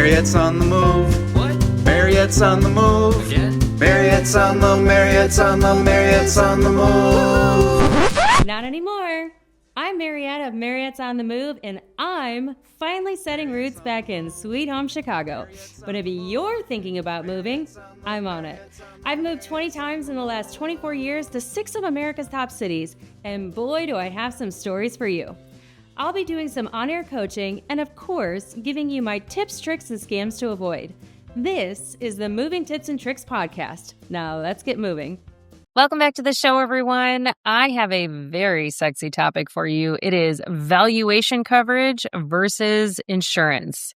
Mariette's on the move. What? Mariette's on the move. Again? Mariette's on the move. Not anymore. I'm Mariette of Mariette's on the Move, and I'm finally setting roots back in Sweet Home Chicago. But if you're thinking about moving, I'm on it. I've moved 20 times in the last 24 years to 6 of America's top cities, and boy, do I have some stories for you. I'll be doing some on-air coaching and, of course, giving you my tips, tricks, and scams to avoid. This is the Moving Tips and Tricks podcast. Now, let's get moving. Welcome back to the show, everyone. I have a very sexy topic for you. It is valuation coverage versus insurance.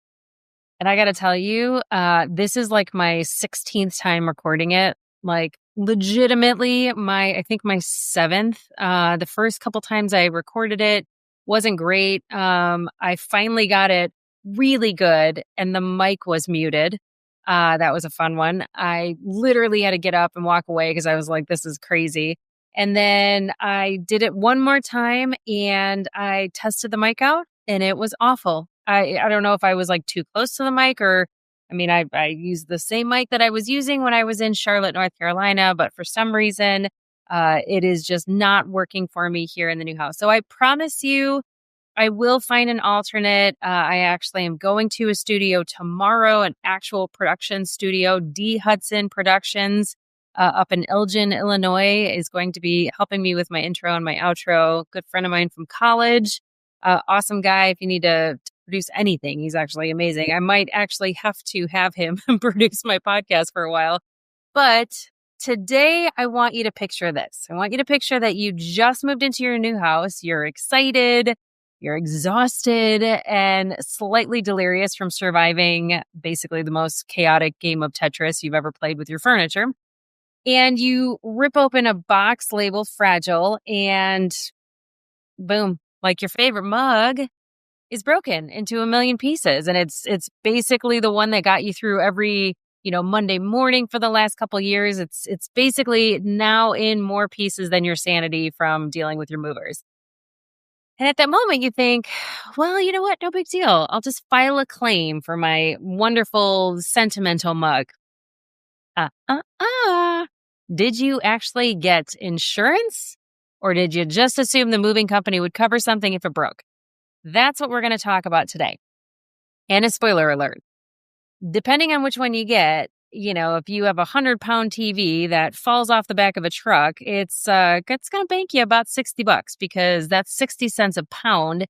And I got to tell you, this is like my 16th time recording it. Like legitimately I think my 7th. The first couple times I recorded it wasn't great. I finally got it really good and the mic was muted. That was a fun one. I literally had to get up and walk away because I was like, this is crazy. And then I did it one more time and I tested the mic out and it was awful. I don't know if I was like too close to the mic or, I used the same mic that I was using when I was in Charlotte, North Carolina, but for some reason, it is just not working for me here in the new house. So I promise you, I will find an alternate. I actually am going to a studio tomorrow, an actual production studio. D. Hudson Productions up in Elgin, Illinois is going to be helping me with my intro and my outro. Good friend of mine from college. Awesome guy. If you need to produce anything, he's actually amazing. I might actually have to have him produce my podcast for a while. But today, I want you to picture this. I want you to picture that you just moved into your new house. You're excited. You're exhausted and slightly delirious from surviving basically the most chaotic game of Tetris you've ever played with your furniture. And you rip open a box labeled fragile and boom, like your favorite mug is broken into a million pieces. And it's basically the one that got you through every, Monday morning for the last couple of years. It's basically now in more pieces than your sanity from dealing with your movers. And at that moment, you think, well, you know what? No big deal. I'll just file a claim for my wonderful sentimental mug. Did you actually get insurance? Or did you just assume the moving company would cover something if it broke? That's what we're going to talk about today. And a spoiler alert. Depending on which one you get, if you have a 100-pound TV that falls off the back of a truck, it's going to bank you about $60 because that's 60 cents a pound.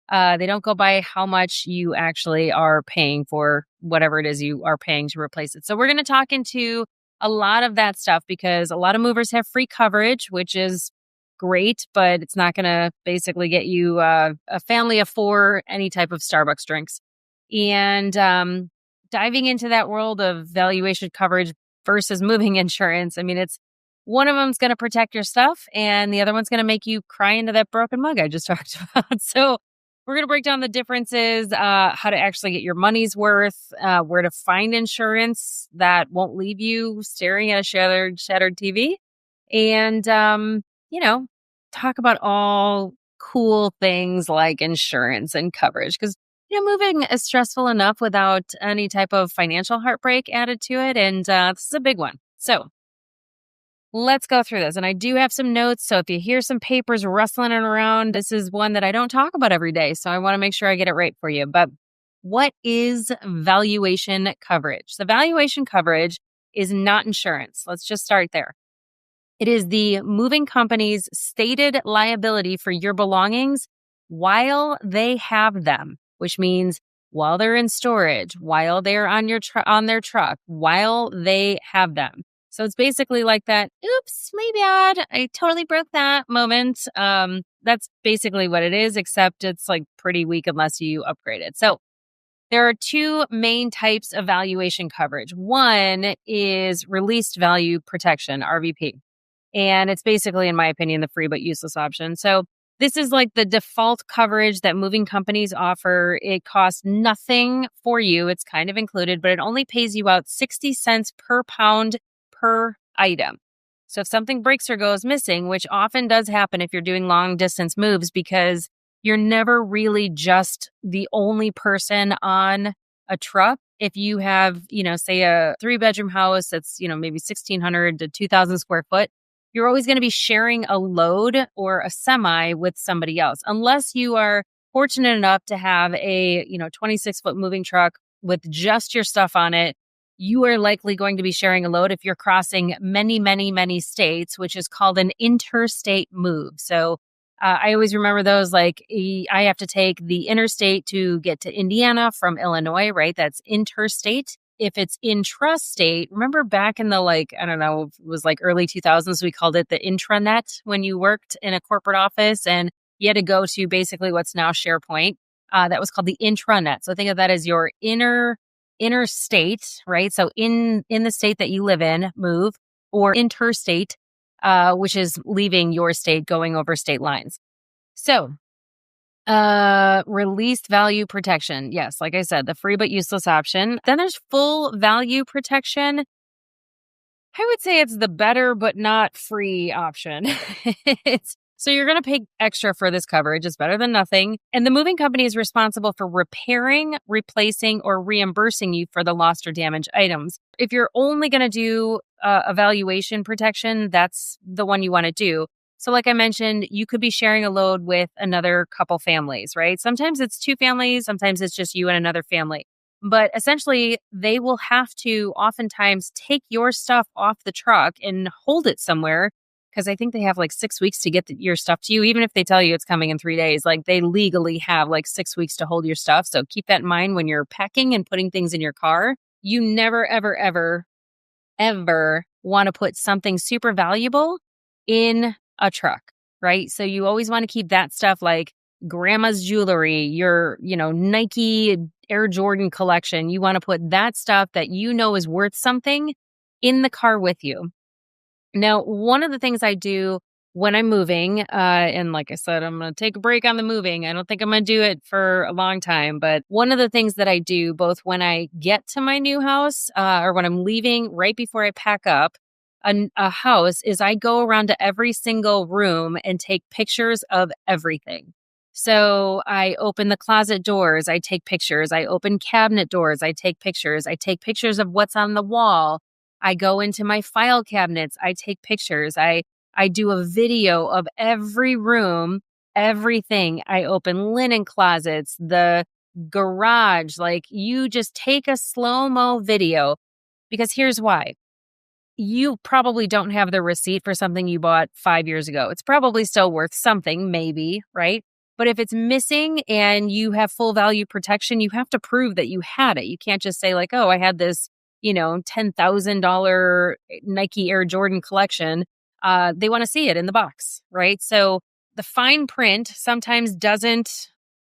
They don't go by how much you actually are paying for whatever it is you are paying to replace it. So we're going to talk into a lot of that stuff because a lot of movers have free coverage, which is great, but it's not going to basically get you a family of 4, any type of Starbucks drinks. And diving into that world of valuation coverage versus moving insurance. It's one of them's going to protect your stuff and the other one's going to make you cry into that broken mug I just talked about. So we're going to break down the differences, how to actually get your money's worth, where to find insurance that won't leave you staring at a shattered TV. And, talk about all cool things like insurance and coverage because moving is stressful enough without any type of financial heartbreak added to it. And this is a big one. So let's go through this. And I do have some notes. So if you hear some papers rustling around, this is one that I don't talk about every day. So I want to make sure I get it right for you. But what is valuation coverage? The valuation coverage is not insurance. Let's just start there. It is the moving company's stated liability for your belongings while they have them. Which means while they're in storage, while they're on on their truck, while they have them. So it's basically like that, oops, my bad, I totally broke that moment. That's basically what it is, except it's like pretty weak unless you upgrade it. So there are 2 main types of valuation coverage. One is released value protection, RVP. And it's basically, in my opinion, the free but useless option. So this is like the default coverage that moving companies offer. It costs nothing for you. It's kind of included, but it only pays you out 60 cents per pound per item. So if something breaks or goes missing, which often does happen if you're doing long distance moves because you're never really just the only person on a truck, if you have, say a 3-bedroom house that's, maybe 1,600 to 2,000 square foot, you're always going to be sharing a load or a semi with somebody else, unless you are fortunate enough to have a, 26-foot moving truck with just your stuff on it. You are likely going to be sharing a load if you're crossing many, many, many states, which is called an interstate move. So I always remember those, like I have to take the interstate to get to Indiana from Illinois, right? That's interstate. If it's intrastate, remember back in the I don't know, it was like early 2000s, we called it the intranet when you worked in a corporate office and you had to go to basically what's now SharePoint. That was called the intranet. So think of that as your interstate, right? So in the state that you live in, move, or interstate, which is leaving your state, going over state lines. So, released value protection. Yes, like I said, the free but useless option. Then there's full value protection. I would say it's the better but not free option. So you're going to pay extra for this coverage. It's better than nothing. And the moving company is responsible for repairing, replacing, or reimbursing you for the lost or damaged items. If you're only going to do a valuation protection, that's the one you want to do. So like I mentioned, you could be sharing a load with another couple families, right? Sometimes it's 2 families. Sometimes it's just you and another family. But essentially, they will have to oftentimes take your stuff off the truck and hold it somewhere, because I think they have 6 weeks to get your stuff to you. Even if they tell you it's coming in 3 days, they legally have 6 weeks to hold your stuff. So keep that in mind when you're packing and putting things in your car. You never, ever, ever, ever want to put something super valuable in a truck, right? So you always want to keep that stuff like grandma's jewelry, your, Nike Air Jordan collection. You want to put that stuff that is worth something in the car with you. Now, one of the things I do when I'm moving, and like I said, I'm going to take a break on the moving. I don't think I'm going to do it for a long time. But one of the things that I do both when I get to my new house or when I'm leaving right before I pack up a house is I go around to every single room and take pictures of everything. So I open the closet doors, I take pictures. I open cabinet doors, I take pictures. I take pictures of what's on the wall. I go into my file cabinets, I take pictures. I do a video of every room, everything. I open linen closets, the garage. You just take a slow-mo video, because here's why. You probably don't have the receipt for something you bought 5 years ago. It's probably still worth something, maybe, right? But if it's missing and you have full value protection, you have to prove that you had it. You can't just say oh, I had this, $10,000 Nike Air Jordan collection. They want to see it in the box, right? So the fine print sometimes doesn't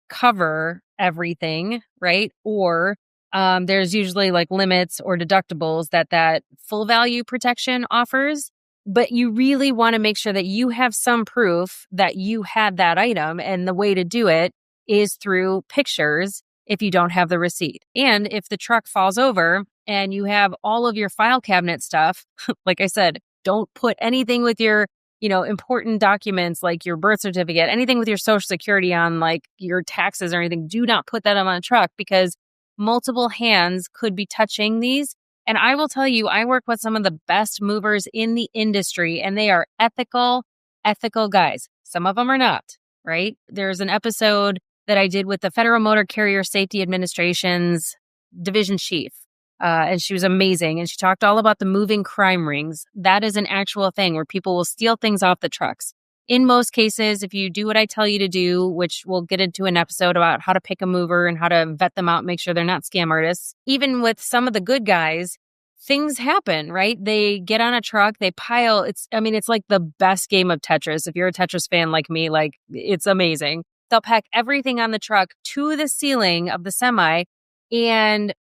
cover everything, right? Or there's usually limits or deductibles that full value protection offers. But you really want to make sure that you have some proof that you had that item. And the way to do it is through pictures if you don't have the receipt. And if the truck falls over and you have all of your file cabinet stuff, like I said, don't put anything with your, important documents like your birth certificate, anything with your social security on, your taxes or anything. Do not put that on a truck, because multiple hands could be touching these. And I will tell you, I work with some of the best movers in the industry, and they are ethical guys. Some of them are not, right? There's an episode that I did with the Federal Motor Carrier Safety Administration's division chief, and she was amazing. And she talked all about the moving crime rings. That is an actual thing where people will steal things off the trucks. In most cases, if you do what I tell you to do, which we'll get into an episode about how to pick a mover and how to vet them out, make sure they're not scam artists. Even with some of the good guys, things happen, right? They get on a truck, they pile. It's like the best game of Tetris. If you're a Tetris fan like me, it's amazing. They'll pack everything on the truck to the ceiling of the semi, and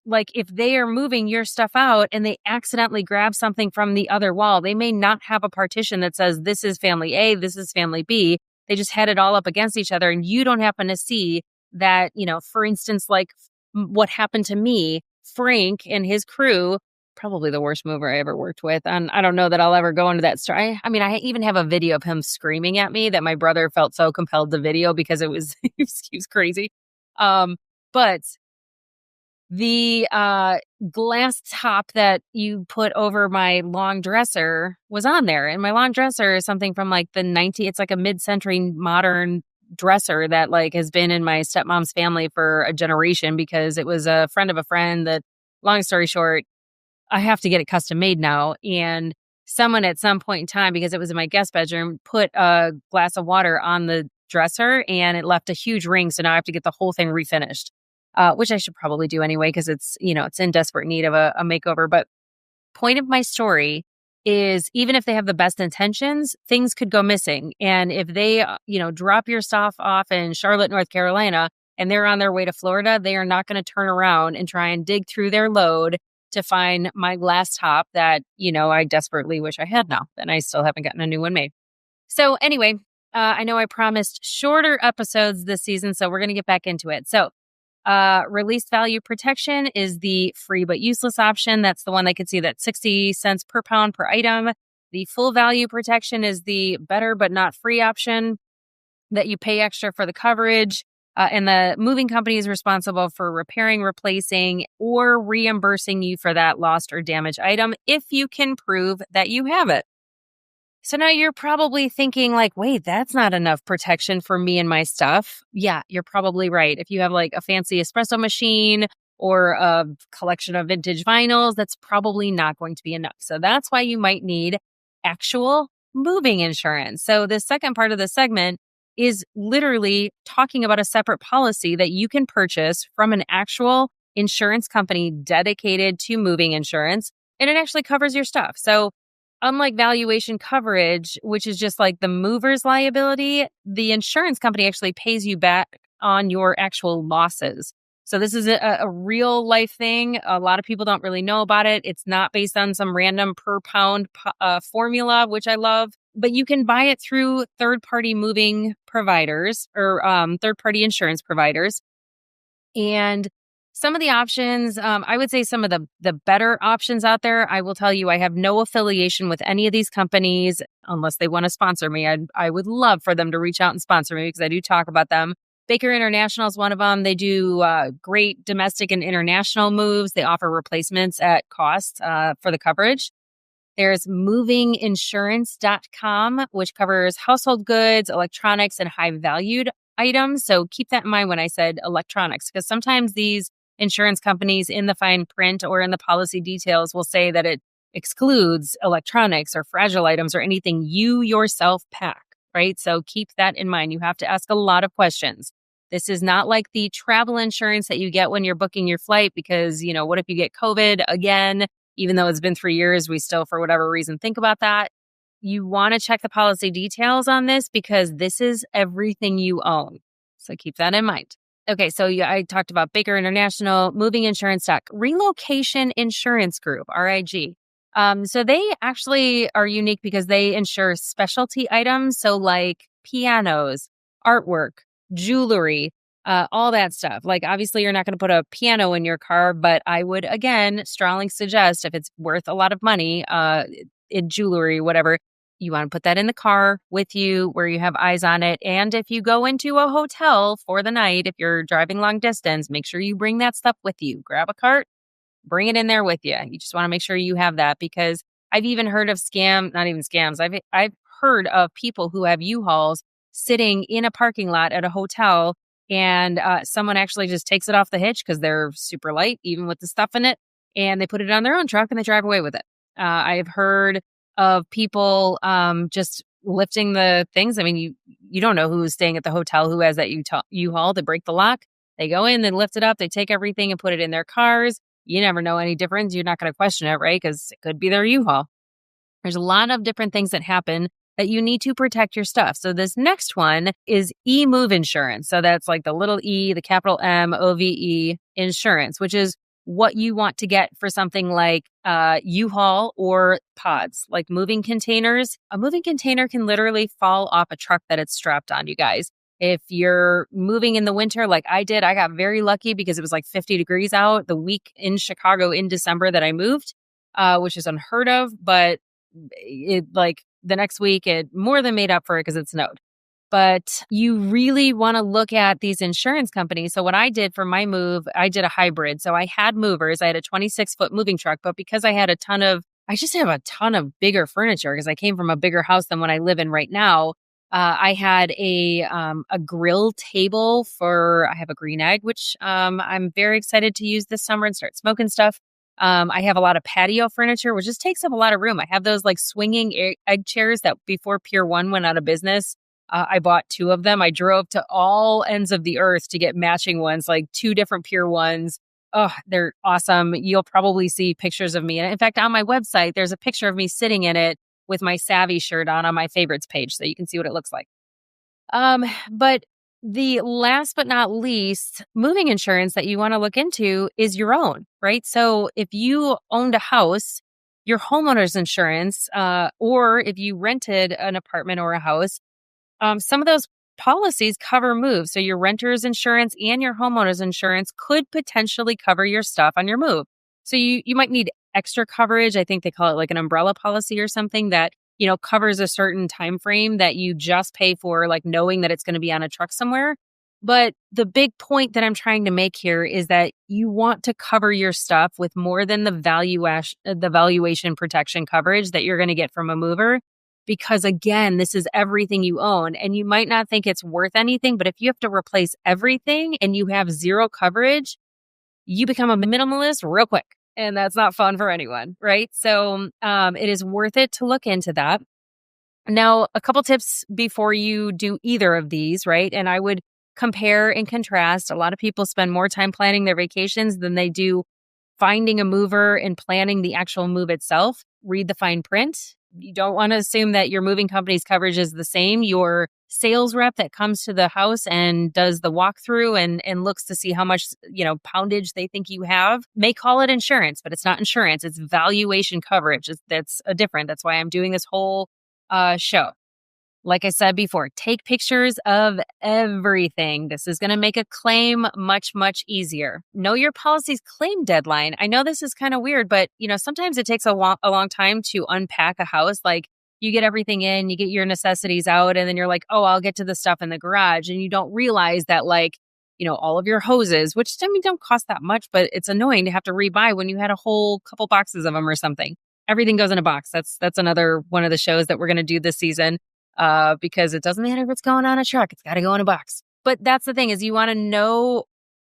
if they are moving your stuff out and they accidentally grab something from the other wall, they may not have a partition that says this is family A, this is family B. They just had it all up against each other, and you don't happen to see that, for instance, what happened to me, Frank and his crew, probably the worst mover I ever worked with. And I don't know that I'll ever go into that story. I even have a video of him screaming at me that my brother felt so compelled to video because it was, he was crazy. But The glass top that you put over my long dresser was on there. And my long dresser is something from like it's like a mid-century modern dresser that like has been in my stepmom's family for a generation because it was a friend of a friend that, long story short, I have to get it custom made now. And someone at some point in time, because it was in my guest bedroom, put a glass of water on the dresser and it left a huge ring. So now I have to get the whole thing refinished, which I should probably do anyway, because it's in desperate need of a makeover. But point of my story is even if they have the best intentions, things could go missing. And if they, drop your stuff off in Charlotte, North Carolina, and they're on their way to Florida, they are not going to turn around and try and dig through their load to find my glass top that, I desperately wish I had now. And I still haven't gotten a new one made. So anyway, I know I promised shorter episodes this season, so we're going to get back into it. So released value protection is the free but useless option. That's the one that can see that 60 cents per pound per item. The full value protection is the better but not free option that you pay extra for the coverage. And the moving company is responsible for repairing, replacing, or reimbursing you for that lost or damaged item if you can prove that you have it. So now you're probably thinking like, wait, that's not enough protection for me and my stuff. Yeah, you're probably right. If you have like a fancy espresso machine or a collection of vintage vinyls, that's probably not going to be enough. So that's why you might need actual moving insurance. So the second part of the segment is literally talking about a separate policy that you can purchase from an actual insurance company dedicated to moving insurance, and it actually covers your stuff. So unlike valuation coverage, which is just like the mover's liability, the insurance company actually pays you back on your actual losses. So this is a real life thing. A lot of people don't really know about it. It's not based on some random per pound formula, which I love. But you can buy it through third-party moving providers or third-party insurance providers. And some of the options, I would say some of the better options out there, I will tell you, I have no affiliation with any of these companies unless they want to sponsor me. I would love for them to reach out and sponsor me because I do talk about them. Baker International is one of them. They do great domestic and international moves. They offer replacements at cost for the coverage. There's movinginsurance.com, which covers household goods, electronics, and high-valued items. So keep that in mind when I said electronics, because sometimes these insurance companies in the fine print or in the policy details will say that it excludes electronics or fragile items or anything you yourself pack, right? So keep that in mind. You have to ask a lot of questions. This is not like the travel insurance that you get when you're booking your flight because, what if you get COVID again? Even though it's been 3 years, we still, for whatever reason, think about that. You want to check the policy details on this because this is everything you own. So keep that in mind. Okay, so I talked about Baker International, Moving Insurance Relocation Insurance Group, RIG. So they actually are unique because they insure specialty items. So like pianos, artwork, jewelry, all that stuff. Like obviously you're not going to put a piano in your car, but I would again strongly suggest if it's worth a lot of money, in jewelry, whatever, you want to put that in the car with you where you have eyes on it. And if you go into a hotel for the night, if you're driving long distance, make sure you bring that stuff with you. Grab a cart, bring it in there with you. You just want to make sure you have that because I've even heard of not even scams. I've heard of people who have U-Hauls sitting in a parking lot at a hotel and someone actually just takes it off the hitch because they're super light, even with the stuff in it, and they put it on their own truck and they drive away with it. I've heard of people just lifting the things. I mean, you don't know who's staying at the hotel who has that U-Haul. They break the lock, they go in, they lift it up, they take everything and put it in their cars. You never know any difference. You're not going to question it, right? Because it could be their U-Haul. There's a lot of different things that happen that you need to protect your stuff. So this next one is eMove insurance. So that's like the little e, the capital M, OVE insurance, which is what you want to get for something like U-Haul or pods, like moving containers. A moving container can literally fall off a truck that it's strapped on, you guys. If you're moving in the winter like I did, I got very lucky because it was like 50 degrees out the week in Chicago in December that I moved, which is unheard of. But it like the next week, it more than made up for it because it snowed. but you really want to look at these insurance companies. So what I did for my move, I did a hybrid. So I had movers. I had a 26-foot moving truck, but because I just have a ton of bigger furniture because I came from a bigger house than what I live in right now. I had a grill table I have a green egg, which I'm very excited to use this summer and start smoking stuff. I have a lot of patio furniture, which just takes up a lot of room. I have those like swinging egg chairs that before Pier 1 went out of business. I bought 2 of them. I drove to all ends of the earth to get matching ones, like 2 different Pier 1s. Oh, they're awesome. You'll probably see pictures of me. And in fact, on my website, there's a picture of me sitting in it with my Savvy shirt on my favorites page, so you can see what it looks like. But the last but not least, moving insurance that you want to look into is your own, right? So if you owned a house, your homeowner's insurance, or if you rented an apartment or a house, some of those policies cover moves. So your renter's insurance and your homeowner's insurance could potentially cover your stuff on your move. So you might need extra coverage. I think they call it like an umbrella policy or something that, covers a certain time frame that you just pay for, like knowing that it's going to be on a truck somewhere. But the big point that I'm trying to make here is that you want to cover your stuff with more than the valuation protection coverage that you're going to get from a mover. Because again, this is everything you own and you might not think it's worth anything, but if you have to replace everything and you have zero coverage, you become a minimalist real quick. And that's not fun for anyone, right? So it is worth it to look into that. Now, a couple tips before you do either of these, right? And I would compare and contrast. A lot of people spend more time planning their vacations than they do finding a mover and planning the actual move itself. Read the fine print. You don't want to assume that your moving company's coverage is the same. Your sales rep that comes to the house and does the walkthrough and looks to see how much, poundage they think you have may call it insurance, but it's not insurance. It's valuation coverage. That's different. That's why I'm doing this whole show. Like I said before, take pictures of everything. This is going to make a claim much, much easier. Know your policy's claim deadline. I know this is kind of weird, but sometimes it takes a long time to unpack a house. Like you get everything in, you get your necessities out, and then you're like, oh, I'll get to the stuff in the garage. And you don't realize that all of your hoses, which don't cost that much, but it's annoying to have to rebuy when you had a whole couple boxes of them or something. Everything goes in a box. That's another one of the shows that we're going to do this season. Because it doesn't matter if it's going on a truck, it's got to go in a box. But that's the thing is you want to know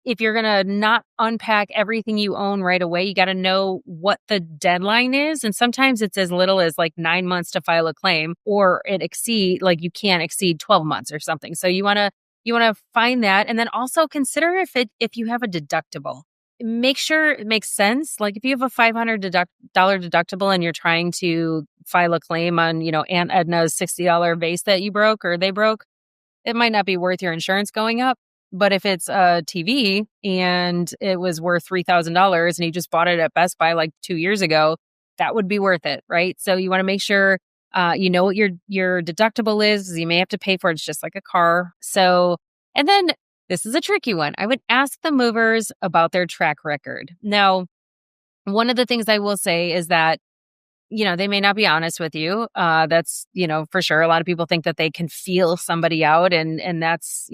if you're going to not unpack everything you own right away, you got to know what the deadline is. And sometimes it's as little as like 9 months to file a claim, or you can't exceed 12 months or something. So you want to find that. And then also consider if you have a deductible. Make sure it makes sense. Like if you have a $500 deductible and you're trying to file a claim on, Aunt Edna's $60 vase that you broke or they broke, it might not be worth your insurance going up. But if it's a TV and it was worth $3,000 and you just bought it at Best Buy like 2 years ago, that would be worth it, right? So you want to make sure you know what your deductible is. You may have to pay for it. It's just like a car. So, and then this is a tricky one. I would ask the movers about their track record. Now, one of the things I will say is that, they may not be honest with you. That's, for sure. A lot of people think that they can feel somebody out. And that's,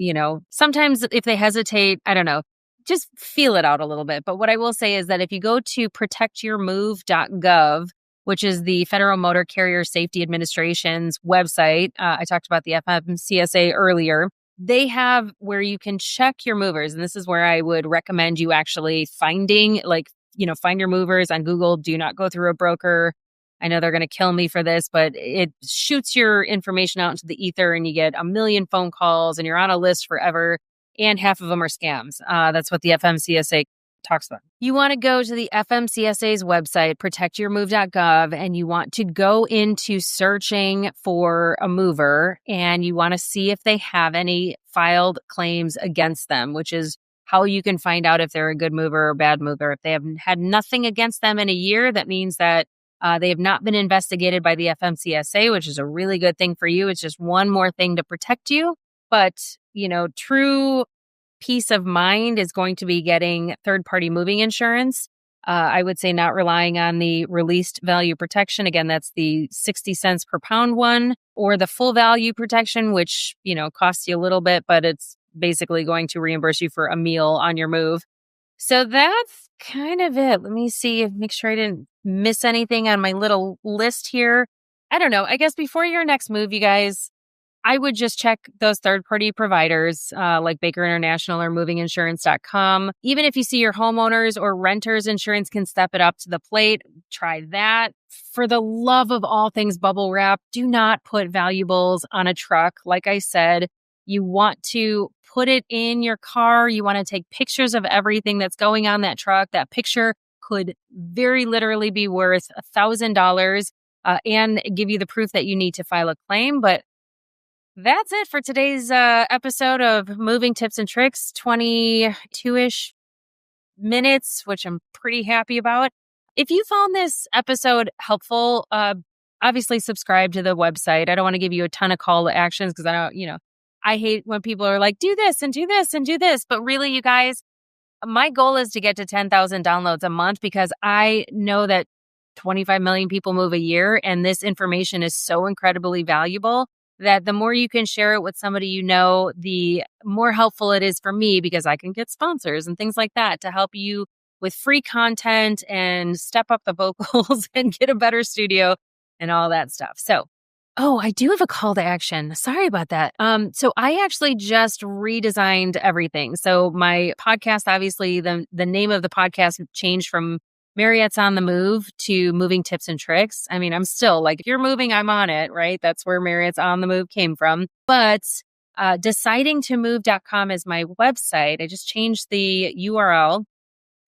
sometimes if they hesitate, I don't know, just feel it out a little bit. But what I will say is that if you go to protectyourmove.gov, which is the Federal Motor Carrier Safety Administration's website, I talked about the FMCSA earlier. They have where you can check your movers. And this is where I would recommend you actually find your movers on Google. Do not go through a broker. I know they're going to kill me for this, but it shoots your information out into the ether and you get a million phone calls and you're on a list forever. And half of them are scams. That's what the FMCSA talks about. You want to go to the FMCSA's website, protectyourmove.gov, and you want to go into searching for a mover and you want to see if they have any filed claims against them, which is how you can find out if they're a good mover or bad mover. If they have had nothing against them in a year, that means that they have not been investigated by the FMCSA, which is a really good thing for you. It's just one more thing to protect you. But, true peace of mind is going to be getting third-party moving insurance. I would say not relying on the released value protection. Again, that's the 60 cents per pound one, or the full value protection, which, costs you a little bit, but it's basically going to reimburse you for a meal on your move. So that's kind of it. Let me see, make sure I didn't miss anything on my little list here. I don't know. I guess before your next move, you guys, I would just check those third-party providers like Baker International or movinginsurance.com. Even if you see your homeowners or renters insurance can step it up to the plate, try that. For the love of all things bubble wrap, do not put valuables on a truck. Like I said, you want to put it in your car. You want to take pictures of everything that's going on that truck. That picture could very literally be worth $1,000 and give you the proof that you need to file a claim. But that's it for today's episode of Moving Tips and Tricks, 22-ish minutes, which I'm pretty happy about. If you found this episode helpful, obviously subscribe to the website. I don't want to give you a ton of call to actions because I hate when people are like, do this and do this and do this. But really, you guys, my goal is to get to 10,000 downloads a month because I know that 25 million people move a year, and this information is so incredibly valuable that the more you can share it with somebody the more helpful it is for me because I can get sponsors and things like that to help you with free content and step up the vocals and get a better studio and all that stuff. So, I do have a call to action. Sorry about that. So I actually just redesigned everything. So my podcast, obviously the name of the podcast changed from Mariette's on the Move to Moving Tips and Tricks. I mean, I'm still like, if you're moving, I'm on it, right? That's where Mariette's on the Move came from. But decidingtomove.com is my website. I just changed the URL.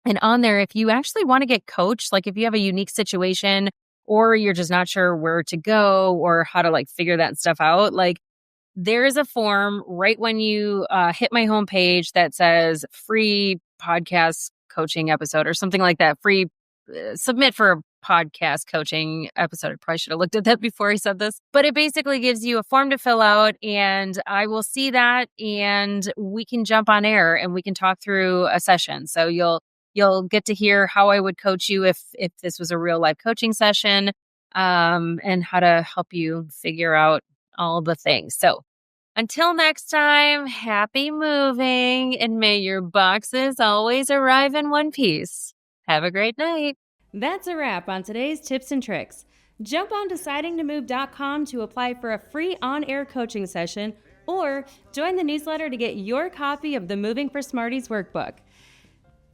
And on there, if you actually want to get coached, like if you have a unique situation or you're just not sure where to go or how to figure that stuff out, there is a form right when you hit my homepage that says free podcast coaching episode or something like that. Free submit for a podcast coaching episode. I probably should have looked at that before I said this, but it basically gives you a form to fill out and I will see that and we can jump on air and we can talk through a session. So you'll get to hear how I would coach you if this was a real life coaching session, and how to help you figure out all the things. So until next time, happy moving, and may your boxes always arrive in one piece. Have a great night. That's a wrap on today's tips and tricks. Jump on decidingtomove.com to apply for a free on-air coaching session or join the newsletter to get your copy of the Moving for Smarties workbook.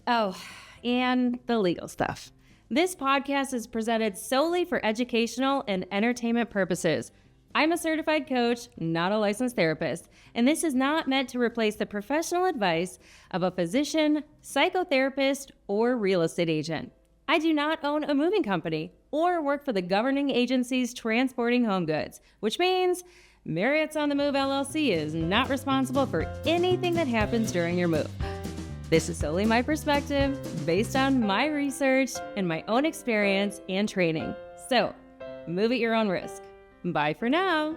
Oh, and the legal stuff. This podcast is presented solely for educational and entertainment purposes. I'm a certified coach, not a licensed therapist, and this is not meant to replace the professional advice of a physician, psychotherapist, or real estate agent. I do not own a moving company or work for the governing agencies transporting home goods, which means Mariette's on the Move LLC is not responsible for anything that happens during your move. This is solely my perspective based on my research and my own experience and training. So, move at your own risk. Bye for now.